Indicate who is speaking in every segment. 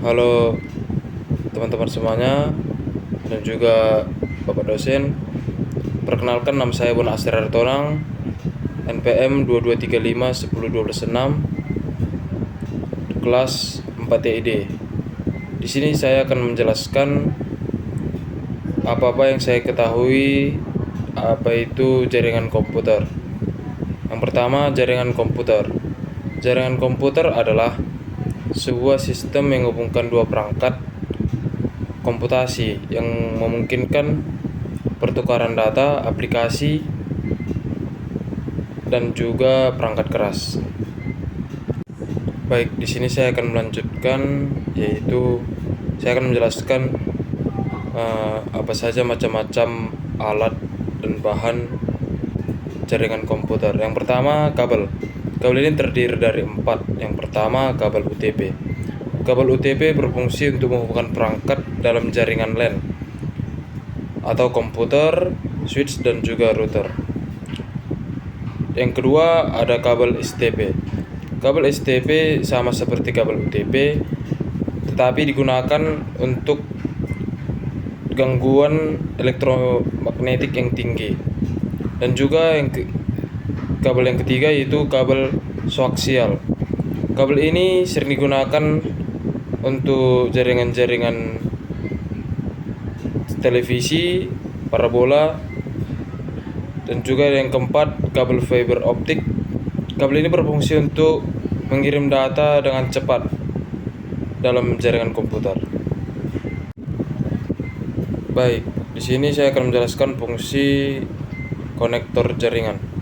Speaker 1: Halo teman-teman semuanya dan juga Bapak dosen. Perkenalkan, nama saya Bon Asri Hartonang, NPM 2235 kelas 4 TID. Di sini saya akan menjelaskan apa-apa yang saya ketahui apa itu jaringan komputer. Yang pertama, jaringan komputer. Jaringan komputer adalah sebuah sistem yang menghubungkan dua perangkat komputasi yang memungkinkan pertukaran data, aplikasi, dan juga perangkat keras. Baik, di sini saya akan melanjutkan, yaitu saya akan menjelaskan apa saja macam-macam alat dan bahan jaringan komputer. Yang pertama, kabel. Kabel ini terdiri dari 4. Yang pertama, kabel UTP. Kabel UTP berfungsi untuk menghubungkan perangkat dalam jaringan LAN atau komputer, switch, dan juga router. Yang kedua, ada kabel STP. Kabel STP sama seperti kabel UTP, tetapi digunakan untuk gangguan elektromagnetik yang tinggi. Dan juga kabel yang ketiga yaitu kabel koaksial. Kabel ini sering digunakan untuk jaringan-jaringan televisi, parabola, dan juga yang keempat, kabel fiber optik. Kabel ini berfungsi untuk mengirim data dengan cepat dalam jaringan komputer. Baik, di sini saya akan menjelaskan fungsi konektor jaringan.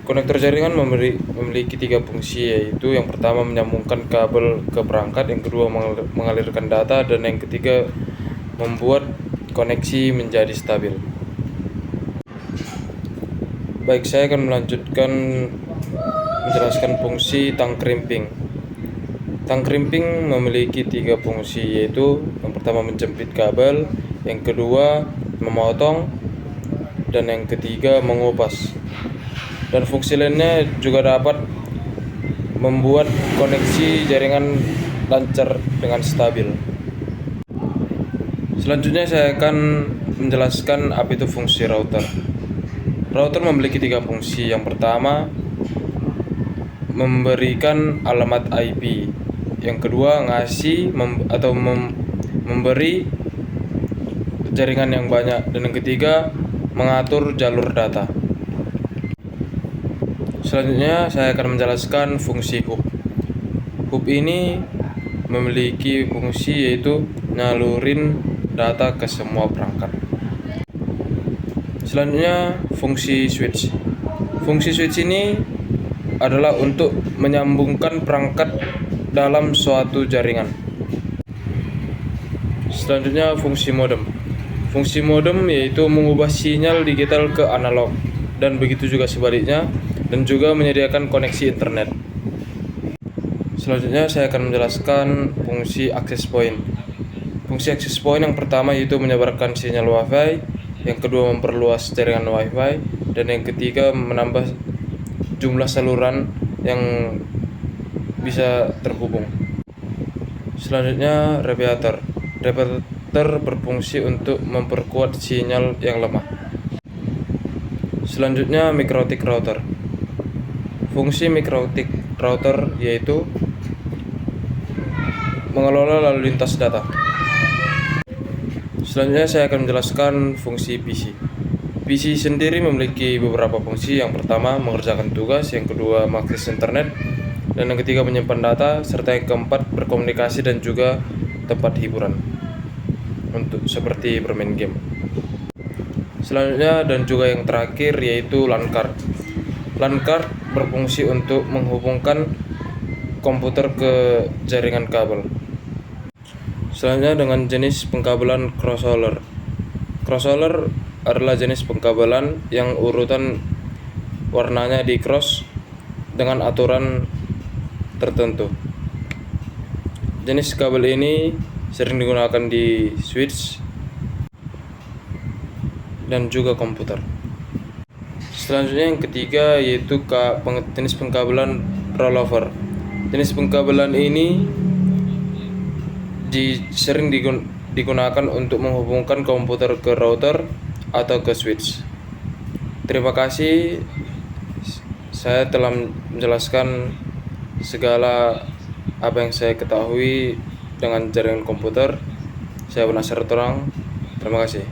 Speaker 1: Konektor jaringan memiliki 3 fungsi, yaitu yang pertama menyambungkan kabel ke perangkat, yang kedua mengalirkan data, dan yang ketiga membuat koneksi menjadi stabil. Baik, saya akan melanjutkan menjelaskan fungsi tang crimping. Tang crimping memiliki 3 fungsi, yaitu yang pertama menjepit kabel, yang kedua memotong, dan yang ketiga mengupas. Dan fungsi lainnya juga dapat membuat koneksi jaringan lancar dengan stabil. Selanjutnya saya akan menjelaskan apa itu fungsi router. Router memiliki 3 fungsi. Yang pertama, memberikan alamat IP. Yang kedua, ngasih memberi jaringan yang banyak. Dan yang ketiga, mengatur jalur data. Selanjutnya saya akan menjelaskan fungsi hub. Hub ini memiliki fungsi yaitu nyalurin data ke semua perangkat. Selanjutnya fungsi switch. Fungsi switch ini adalah untuk menyambungkan perangkat dalam suatu jaringan. Selanjutnya fungsi modem. Fungsi modem yaitu mengubah sinyal digital ke analog, dan begitu juga sebaliknya, dan juga menyediakan koneksi internet. Selanjutnya saya akan menjelaskan fungsi access point. Fungsi access point yang pertama yaitu menyebarkan sinyal WiFi, yang kedua memperluas jaringan WiFi, dan yang ketiga menambah jumlah saluran yang bisa terhubung. Selanjutnya radiator. Radiator berfungsi untuk memperkuat sinyal yang lemah. Selanjutnya mikrotik router. Fungsi mikrotik router yaitu mengelola lalu lintas data. Selanjutnya saya akan menjelaskan fungsi PC. PC sendiri memiliki beberapa fungsi. Yang pertama, mengerjakan tugas, yang kedua mengakses internet, dan yang ketiga menyimpan data, serta yang keempat berkomunikasi dan juga tempat hiburan untuk seperti bermain game. Selanjutnya dan juga yang terakhir yaitu LAN card. LAN card berfungsi untuk menghubungkan komputer ke jaringan kabel. Selanjutnya dengan jenis pengkabelan crossover. Crossover adalah jenis pengkabelan yang urutan warnanya di cross dengan aturan tertentu. Jenis kabel ini sering digunakan di switch dan juga komputer. Selanjutnya yang ketiga yaitu jenis pengkabelan rollover. Jenis pengkabelan ini sering digunakan untuk menghubungkan komputer ke router atau ke switch. Terima kasih, saya telah menjelaskan segala apa yang saya ketahui dengan jaringan komputer. Saya Nasir Torang. Terima kasih.